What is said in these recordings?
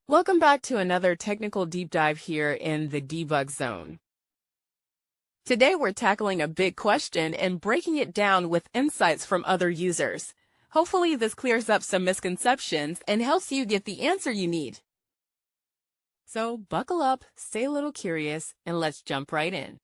Welcome back to another technical deep dive here in the debug zone. Today we're tackling a big question and breaking it down with insights from other users. Hopefully this clears up some misconceptions and helps you get the answer you need. So buckle up, stay a little curious, and let's jump right in.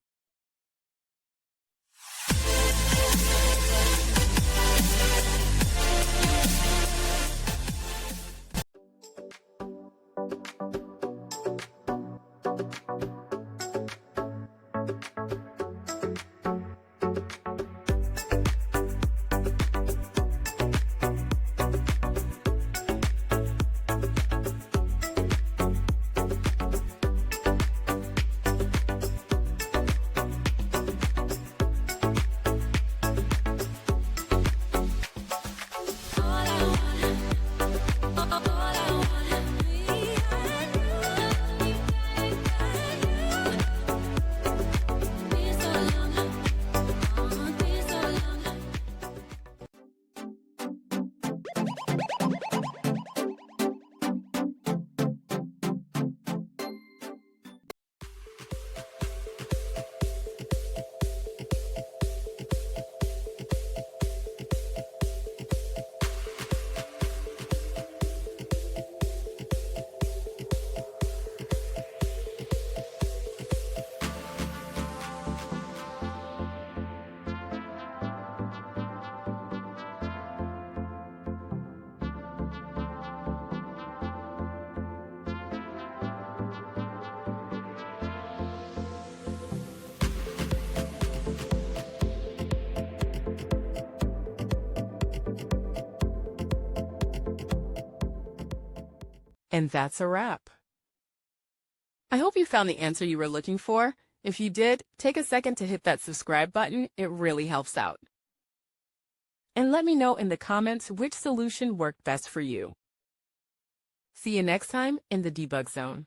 And that's a wrap. I hope you found the answer you were looking for. If you did, take a second to hit that subscribe button. It really helps out. And let me know in the comments which solution worked best for you. See you next time in the debug zone.